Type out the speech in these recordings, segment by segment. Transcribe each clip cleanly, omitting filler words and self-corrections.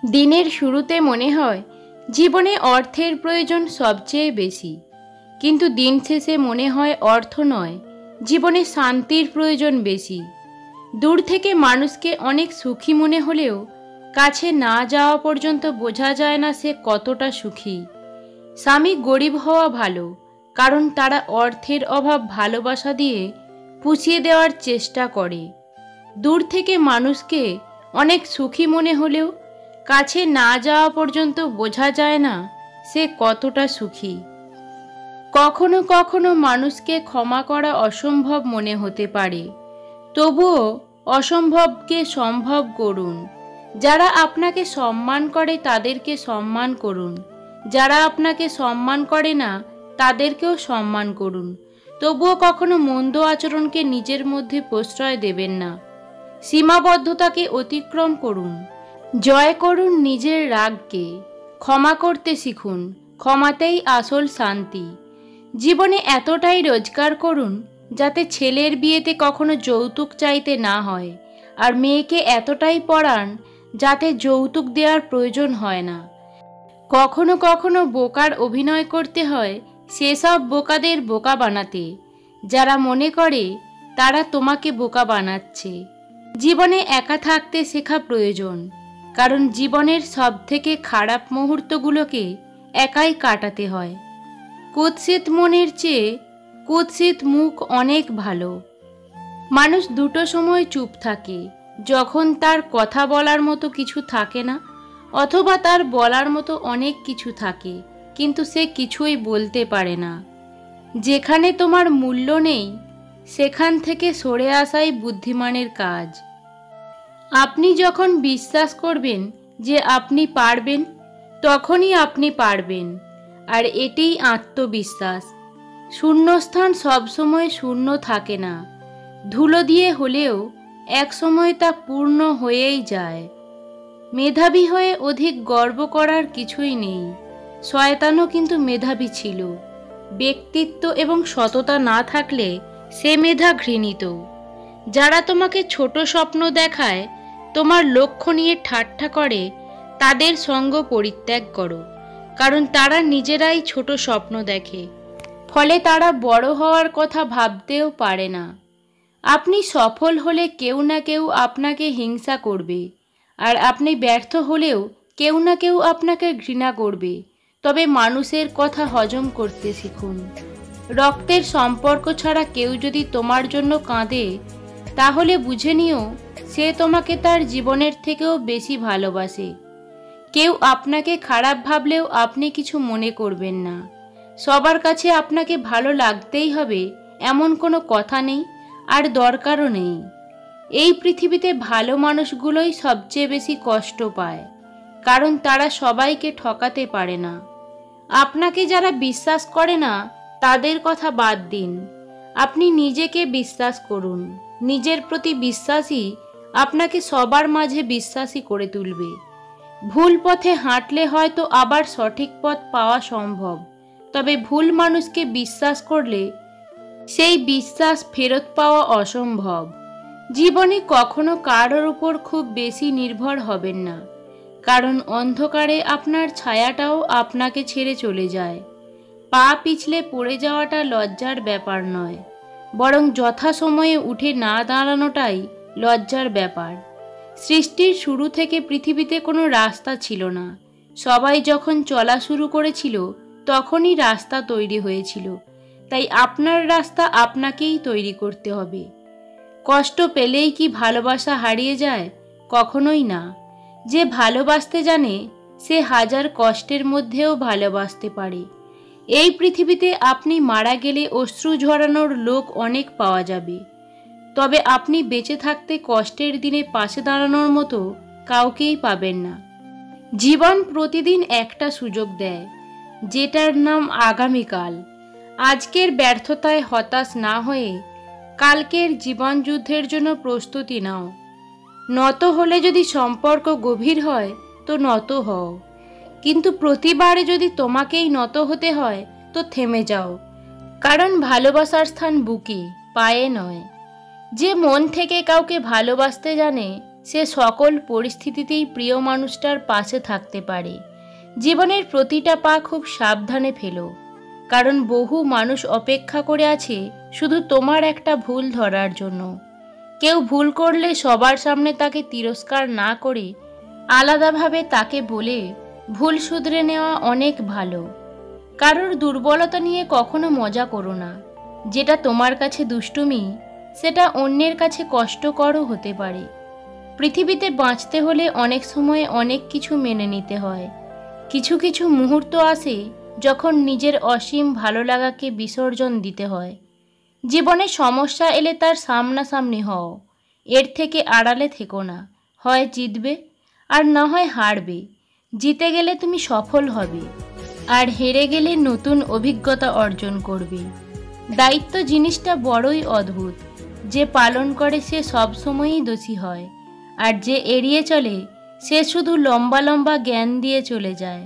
দিনের শুরুতে মনে হয় জীবনে অর্থের প্রয়োজন সবচেয়ে বেশি, কিন্তু দিন শেষে মনে হয় অর্থ নয়, জীবনে শান্তির প্রয়োজন বেশি। দূর থেকে মানুষকে অনেক সুখী মনে হলেও কাছে না যাওয়া পর্যন্ত বোঝা যায় না সে কতটা সুখী। স্বামী গরিব হওয়া ভালো, কারণ তারা অর্থের অভাব ভালোবাসা দিয়ে পুষিয়ে দেওয়ার চেষ্টা করে। দূর থেকে মানুষকে অনেক সুখী মনে হলেও কাছে না যাওয়া পর্যন্ত বোঝা যায় না সে কতটা সুখী। কখনো কখনো মানুষকে ক্ষমা করা অসম্ভব মনে হতে পারে, তবুও অসম্ভবকে সম্ভব করুন। যারা আপনাকে সম্মান করে তাদেরকে সম্মান করুন, যারা আপনাকে সম্মান করে না তাদেরকেও সম্মান করুন। তবুও কখনো মন্দ আচরণকে নিজের মধ্যে প্রশ্রয় দেবেন না। সীমাবদ্ধতাকে অতিক্রম করুন, জয় করুন নিজের রাগকে। ক্ষমা করতে শিখুন, ক্ষমাতেই আসল শান্তি। জীবনে এতটাই রোজগার করুন যাতে ছেলের বিয়েতে কখনো যৌতুক চাইতে না হয়, আর মেয়েকে এতটাই পড়ান যাতে যৌতুক দেওয়ার প্রয়োজন হয় না। কখনো কখনো বোকার অভিনয় করতে হয় সেসব বোকাদের বোকা বানাতে, যারা মনে করে তারা তোমাকে বোকা বানাচ্ছে। জীবনে একা থাকতে শেখা প্রয়োজন, কারণ জীবনের সবথেকে খারাপ মুহূর্তগুলোকে একাই কাটাতে হয়। কুৎসিত মনের চেয়ে কুৎসিত মুখ অনেক ভালো। মানুষ দুটো সময় চুপ থাকে, যখন তার কথা বলার মতো কিছু থাকে না, অথবা তার বলার মতো অনেক কিছু থাকে কিন্তু সে কিছুই বলতে পারে না। যেখানে তোমার মূল্য নেই সেখান থেকে সরে আসাই বুদ্ধিমানের কাজ। আপনি যখন বিশ্বাস করবেন যে আপনি পারবেন, তখনই আপনি পারবেন, আর এটাই আত্মবিশ্বাস। শূন্যস্থান সবসময় শূন্য থাকে না, ধুলো দিয়ে হলেও এক সময় তা পূর্ণ হয়েই যায়। মেধাবী হয়ে অধিক গর্ব করার কিছুই নেই। শয়তানও কিন্তু মেধাবী ছিল। ব্যক্তিত্ব এবং সততা না থাকলে সে মেধা ঘৃণিত। যারা তোমাকে ছোট স্বপ্ন দেখায়, তোমার লক্ষ্য নিয়ে ঠাট্টা করে, তাদের সঙ্গ পরিত্যাগ করো, কারণ তারা নিজেরাই ছোট স্বপ্ন দেখে, ফলে তারা বড় হওয়ার কথা ভাবতেও পারে না। আপনি সফল হলে কেউ না কেউ আপনাকে হিংসা করবে, আর আপনি ব্যর্থ হলেও কেউ না কেউ আপনাকে ঘৃণা করবে। তবে মানুষের কথা হজম করতে শিখুন। রক্তের সম্পর্ক ছাড়া কেউ যদি তোমার জন্য কাঁদে, তাহলে বুঝে নিও সে তোমাকে তার জীবনের থেকেও বেশি ভালোবাসে। কেউ আপনাকে খারাপ ভাবলেও আপনি কিছু মনে করবেন না। সবার কাছে আপনাকে ভালো লাগতেই হবে এমন কোনো কথা নেই, আর দরকারও নেই। এই পৃথিবীতে ভালো মানুষগুলোই সবচেয়ে বেশি কষ্ট পায়, কারণ তারা সবাইকে ঠকাতে পারে না। আপনাকে যারা বিশ্বাস করে না তাদের কথা বাদ দিন, আপনি নিজেকে বিশ্বাস করুন। নিজের প্রতি বিশ্বাসই আপনাকে সবার মাঝে বিশ্বাসী করে তুলবে। ভুল পথে হাঁটলে হয়তো আবার সঠিক পথ পাওয়া সম্ভব, তবে ভুল মানুষকে বিশ্বাস করলে সেই বিশ্বাস ফেরত পাওয়া অসম্ভব। জীবনে কখনো কারোর উপর খুব বেশি নির্ভর হবেন না, কারণ অন্ধকারে আপনার ছায়াটাও আপনাকে ছেড়ে চলে যায়। পা পিছলে পড়ে যাওয়াটা লজ্জার ব্যাপার নয়, বরং যথাসময়ে উঠে না দাঁড়ানোটাই লজ্জার ব্যাপার। সৃষ্টির শুরু থেকে পৃথিবীতে কোনো রাস্তা ছিল না। সবাই যখন চলা শুরু করেছিল তখনই রাস্তা তৈরি হয়েছিল। তাই আপনার রাস্তা আপনাকেই তৈরি করতে হবে। কষ্ট পেলেই কি ভালোবাসা হারিয়ে যায়? কখনোই না। যে ভালোবাসতে জানে সে হাজার কষ্টের মধ্যেও ভালোবাসতে পারে। এই পৃথিবীতে আপনি মারা গেলে অশ্রু ঝরানোর লোক অনেক পাওয়া যাবে, তবে আপনি বেঁচে থাকতে কষ্টের দিনে পাশে দাঁড়ানোর মতো কাউকেই পাবেন না। জীবন প্রতিদিন একটা সুযোগ দেয়, যেটার নাম আগামীকাল। আজকের ব্যর্থতায় হতাশ না হয়ে কালকের জীবন যুদ্ধের জন্য প্রস্তুতি নাও। নত হলে যদি সম্পর্ক গভীর হয় তো নত হও, কিন্তু প্রতিবারে যদি তোমাকেই নত হতে হয় তো থেমে যাও, কারণ ভালোবাসার স্থান বুকে, পায়ে নয়। যে মন থেকে কাউকে ভালোবাসতে জানে সে সকল পরিস্থিতিতেই প্রিয় মানুষটার পাশে থাকতে পারে। জীবনের প্রতিটা পা খুব সাবধানে ফেলো, কারণ বহু মানুষ অপেক্ষা করে আছে শুধু তোমার একটা ভুল ধরার জন্য। কেউ ভুল করলে সবার সামনে তাকে তিরস্কার না করে আলাদাভাবে তাকে বলে ভুল শুধরে নেওয়া অনেক ভালো। কারোর দুর্বলতা নিয়ে কখনো মজা করো না। যেটা তোমার কাছে দুষ্টুমি, সেটা অন্যের কাছে কষ্টকরও হতে পারে। পৃথিবীতে বাঁচতে হলে অনেক সময় অনেক কিছু মেনে নিতে হয়। কিছু কিছু মুহূর্ত আসে যখন নিজের অসীম ভালো লাগাকে বিসর্জন দিতে হয়। জীবনে সমস্যা এলে তার সামনাসামনি হও, এর থেকে আড়ালে থেকো না। হয় জিতবে আর না হয় হারবে। জিতে গেলে তুমি সফল হবে, আর হেরে গেলে নতুন অভিজ্ঞতা অর্জন করবে। দায়িত্ব জিনিসটা বড়ই অদ্ভুত। যে পালন করে সে সবসময়ই দোষী হয়, আর যে এড়িয়ে চলে সে শুধু লম্বা লম্বা জ্ঞান দিয়ে চলে যায়।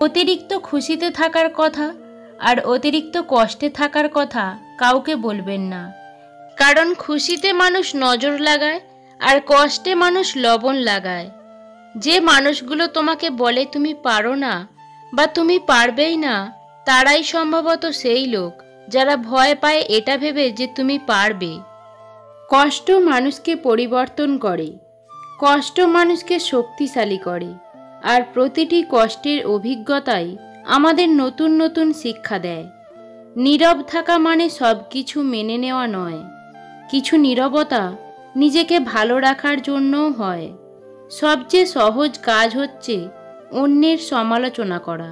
অতিরিক্ত খুশিতে থাকার কথা আর অতিরিক্ত কষ্টে থাকার কথা কাউকে বলবেন না, কারণ খুশিতে মানুষ নজর লাগায় আর কষ্টে মানুষ লবণ লাগায়। যে মানুষগুলো তোমাকে বলে তুমি পারো না বা তুমি পারবেই না, তারাই সম্ভবত সেই লোক যারা ভয় পায় এটা ভেবে যে তুমি পারবে। কষ্ট মানুষকে পরিবর্তন করে, কষ্ট মানুষকে শক্তিশালী করে, আর প্রতিটি কষ্টের অভিজ্ঞতাই আমাদের নতুন নতুন শিক্ষা দেয়। নীরব থাকা মানে সব কিছু মেনে নেওয়া নয়। কিছু নীরবতা নিজেকে ভালো রাখার জন্যও হয়। সবচেয়ে সহজ কাজ হচ্ছে অন্যের সমালোচনা করা,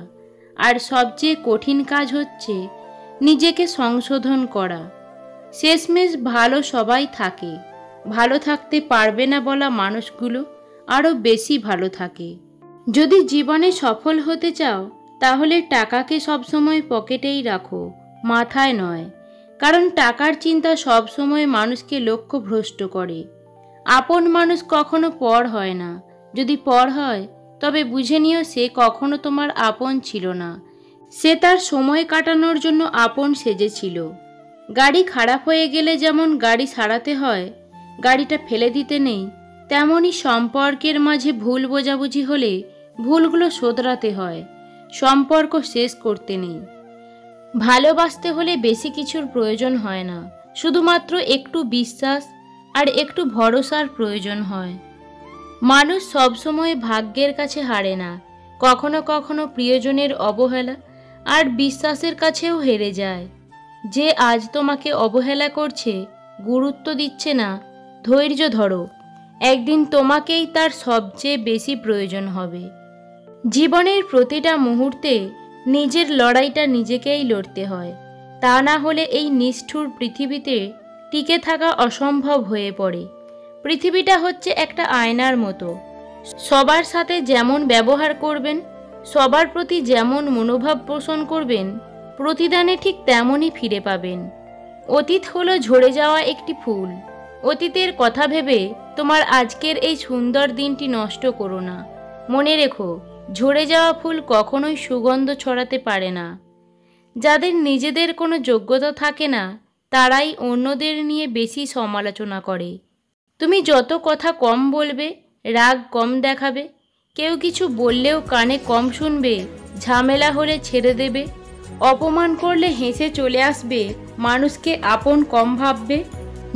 আর সবচেয়ে কঠিন কাজ হচ্ছে নিজেকে সংশোধন করা। শেষমেশ ভালো সবাই থাকে, ভালো থাকতে পারবে না বলা মানুষগুলো আরও বেশি ভালো থাকে। যদি জীবনে সফল হতে চাও তাহলে টাকাকে সবসময় পকেটেই রাখো, মাথায় নয়। কারণ টাকার চিন্তা সবসময় মানুষকে লক্ষ্যভ্রষ্ট করে। আপন মানুষ কখনো পর হয় না। যদি পর হয় তবে বুঝে নিও সে কখনো তোমার আপন ছিল না, সে তার সময় কাটানোর জন্য আপন সেজেছিল। গাড়ি খারাপ হয়ে গেলে যেমন গাড়ি সারাতে হয়, গাড়িটা ফেলে দিতে নেই, তেমনই সম্পর্কের মাঝে ভুল বোঝাবুঝি হলে ভুলগুলো শোধরাতে হয়, সম্পর্ক শেষ করতে নেই। ভালোবাসতে হলে বেশি কিছুর প্রয়োজন হয় না, শুধুমাত্র একটু বিশ্বাস আর একটু ভরসার প্রয়োজন হয়। মানুষ সবসময় ভাগ্যের কাছে হারে না, কখনো কখনো প্রিয়জনের অবহেলা আর বিশ্বাসের কাছেও হেরে যায়। যে আজ তোমাকে অবহেলা করছে, গুরুত্ব দিচ্ছে না, ধৈর্য ধরো, একদিন তোমাকেই তার সবচেয়ে বেশি প্রয়োজন হবে। জীবনের প্রতিটা মুহূর্তে নিজের লড়াইটা নিজেকেই লড়তে হয়, তা না হলে এই নিষ্ঠুর পৃথিবীতে টিকে থাকা অসম্ভব হয়ে পড়ে। পৃথিবীটা হচ্ছে একটা আয়নার মতো। সবার সাথে যেমন ব্যবহার করবেন, সবার প্রতি যেমন মনোভাব পোষণ করবেন, প্রতিদানে ঠিক তেমনই ফিরে পাবেন। অতীত হলো ঝরে যাওয়া একটি ফুল। অতীতের কথা ভেবে তোমার আজকের এই সুন্দর দিনটি নষ্ট করো না। মনে রেখো, ঝরে যাওয়া ফুল কখনোই সুগন্ধ ছড়াতে পারে না। যাদের নিজেদের কোনো যোগ্যতা থাকে না, তারাই অন্যদের নিয়ে বেশি সমালোচনা করে। তুমি যত কথা কম বলবে, রাগ কম দেখাবে, কেউ কিছু বললেও কানে কম শুনবে, ঝামেলা হলে ছেড়ে দেবে, অপমান করলে হেসে চলে আসবে, মানুষকে আপন কম ভাববে,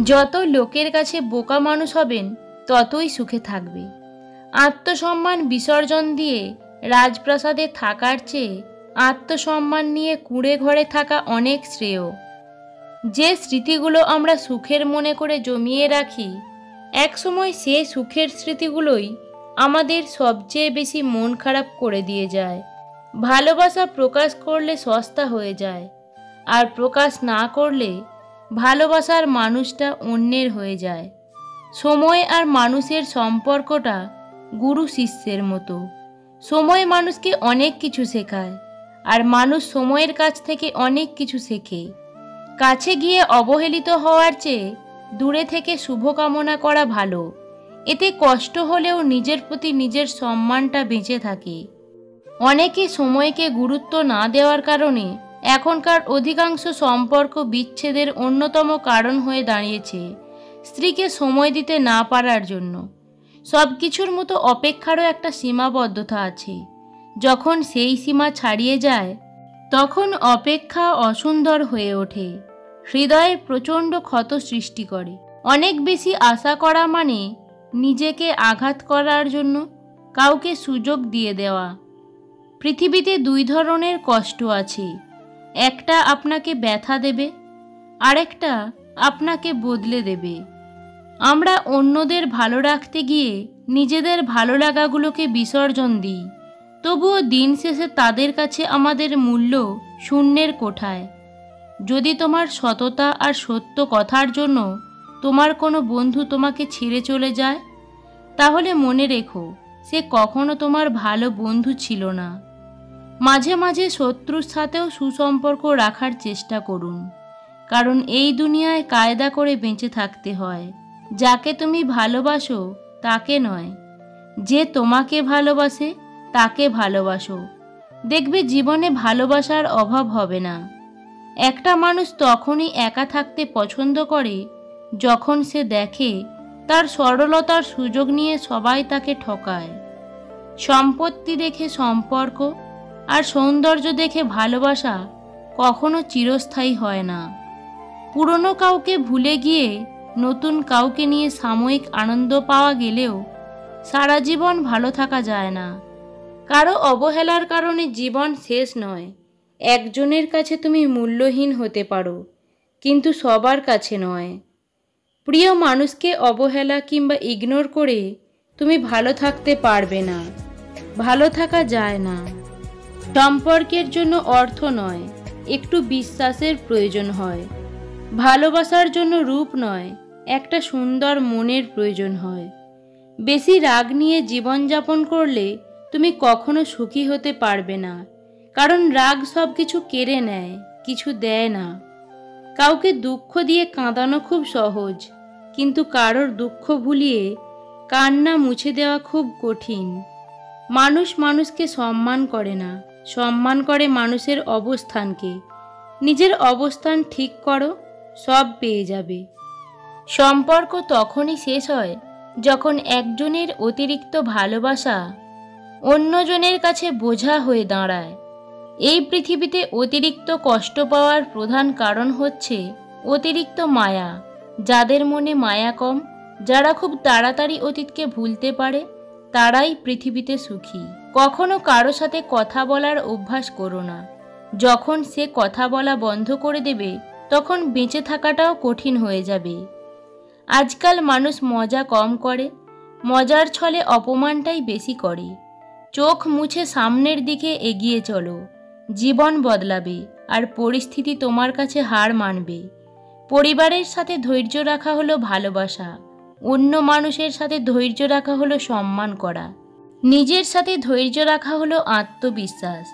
যত লোকের কাছে বোকা মানুষ হবেন ততই সুখে থাকবে। আত্মসম্মান বিসর্জন দিয়ে রাজপ্রাসাদে থাকার চেয়ে আত্মসম্মান নিয়ে কুঁড়ে ঘরে থাকা অনেক শ্রেয়। যে স্মৃতিগুলো আমরা সুখের মনে করে জমিয়ে রাখি, একসময় সে সুখের স্মৃতিগুলোই আমাদের সবচেয়ে বেশি মন খারাপ করে দিয়ে যায়। ভালোবাসা প্রকাশ করলে সস্তা হয়ে যায়, আর প্রকাশ না করলে ভালোবাসার মানুষটা অন্যের হয়ে যায়। সময় আর মানুষের সম্পর্কটা গুরু শিষ্যের মতো। সময় মানুষকে অনেক কিছু শেখায়, আর মানুষ সময়ের কাছ থেকে অনেক কিছু শেখে। কাছে গিয়ে অবহেলিত হওয়ার চেয়ে দূরে থেকে শুভকামনা করা ভালো। এতে কষ্ট হলেও নিজের প্রতি নিজের সম্মানটা বেঁচে থাকে। অনেকে সময়কে গুরুত্ব না দেওয়ার কারণে এখনকার অধিকাংশ সম্পর্ক বিচ্ছেদের অন্যতম কারণ হয়ে দাঁড়িয়েছে। স্ত্রীকে সময় দিতে না পারার জন্য। সব কিছুর মতো অপেক্ষারও একটা সীমাবদ্ধতা আছে। যখন সেই সীমা ছাড়িয়ে যায় তখন অপেক্ষা অসুন্দর হয়ে ওঠে, হৃদয়ে প্রচণ্ড ক্ষত সৃষ্টি করে। অনেক বেশি আশা করা মানে নিজেকে আঘাত করার জন্য কাউকে সুযোগ দিয়ে দেওয়া। পৃথিবীতে দুই ধরনের কষ্ট আছে, একটা আপনাকে ব্যথা দেবে, আরেকটা আপনাকে বদলে দেবে। আমরা অন্যদের ভালো রাখতে গিয়ে নিজেদের ভালো লাগাগুলোকে বিসর্জন দিই, তবুও দিন শেষে তাদের কাছে আমাদের মূল্য শূন্যের কোঠায়। যদি তোমার সততা আর সত্য কথার জন্য তোমার কোনো বন্ধু তোমাকে ছেড়ে চলে যায়, তাহলে মনে রেখো সে কখনো তোমার ভালো বন্ধু ছিল না। মাঝে মাঝে শত্রুর সাথেও সুসম্পর্ক রাখার চেষ্টা করুন, কারণ এই দুনিয়ায় কায়দা করে বেঁচে থাকতে হয়। যাকে তুমি ভালোবাসো তাকে নয়, যে তোমাকে ভালোবাসে তাকে ভালোবাসো। দেখবে জীবনে ভালোবাসার অভাব হবে না। একটা মানুষ তখনই একা থাকতে পছন্দ করে যখন সে দেখে তার সরলতার সুযোগ নিয়ে সবাই তাকে ঠকায়। সম্পত্তি দেখে সম্পর্ক আর সৌন্দর্য দেখে ভালোবাসা কখনো চিরস্থায়ী হয় না। পুরনো কাউকে ভুলে গিয়ে নতুন কাউকে নিয়ে সাময়িক আনন্দ পাওয়া গেলেও সারা জীবন ভালো থাকা যায় না। কারো অবহেলার কারণে জীবন শেষ নয়। একজনের কাছে তুমি মূল্যহীন হতে পারো, কিন্তু সবার কাছে নয়। প্রিয় মানুষকে অবহেলা কিংবা ইগনোর করে তুমি ভালো থাকতে পারবে না, ভালো থাকা যায় না। সম্পর্কের জন্য অর্থ নয়, একটু বিশ্বাসের প্রয়োজন হয়। ভালোবাসার জন্য রূপ নয়, একটা সুন্দর মনের প্রয়োজন হয়। বেশি রাগ নিয়ে জীবনযাপন করলে তুমি কখনো সুখী হতে পারবে না, কারণ রাগ সব কিছু কেড়ে নেয়, কিছু দেয় না। কাউকে দুঃখ দিয়ে কাঁদানো খুব সহজ, কিন্তু কারোর দুঃখ ভুলিয়ে কান্না মুছে দেওয়া খুব কঠিন। মানুষ মানুষকে সম্মান করে না, সম্মান করে মানুষের অবস্থানকে। নিজের অবস্থান ঠিক করো, সব পেয়ে যাবে। সম্পর্ক তখনই শেষ হয় যখন একজনের অতিরিক্ত ভালোবাসা অন্যজনের কাছে বোঝা হয়ে দাঁড়ায়। এই পৃথিবীতে অতিরিক্ত কষ্ট পাওয়ার প্রধান কারণ হচ্ছে অতিরিক্ত মায়া। যাদের মনে মায়া কম, যারা খুব তাড়াতাড়ি অতীতকে ভুলতে পারে, তারাই পৃথিবীতে সুখী। কখনো কারো সাথে কথা বলার অভ্যাস করো না। যখন সে কথা বলা বন্ধ করে দেবে তখন বেঁচে থাকাটাও কঠিন হয়ে যাবে। আজকাল মানুষ মজা কম করে, মজার ছলে অপমানটাই বেশি করে। চোখ মুছে সামনের দিকে এগিয়ে চলো, জীবন বদলাবে আর পরিস্থিতি তোমার কাছে হার মানবে। পরিবারের সাথে ধৈর্য রাখা হলো ভালোবাসা, অন্য মানুষের সাথে ধৈর্য রাখা হলো সম্মান করা, নিজের সাথে ধৈর্য রাখা হলো আত্মবিশ্বাস,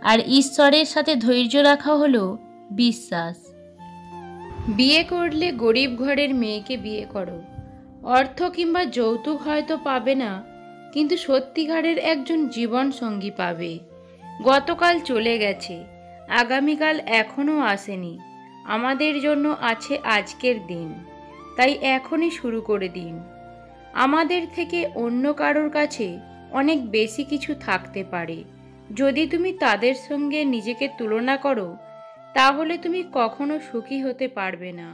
আর ঈশ্বরের সাথে ধৈর্য রাখা হলো বিশ্বাস। বিয়ে করলে গরিব ঘরের মেয়েকে বিয়ে করো। অর্থ কিংবা যৌতুক হয়তো পাবে না, কিন্তু সত্যিকারের একজন জীবন সঙ্গী পাবে। গতকাল চলে গেছে, আগামীকাল এখনও আসেনি। আমাদের জন্য আছে আজকের দিন, তাই এখনই শুরু করে দিন। আমাদের থেকে অন্য কারোর কাছে অনেক বেশি কিছু থাকতে পারে। যদি তুমি তাদের সঙ্গে নিজেকে তুলনা করো, তাহলে তুমি কখনো সুখী হতে পারবে না।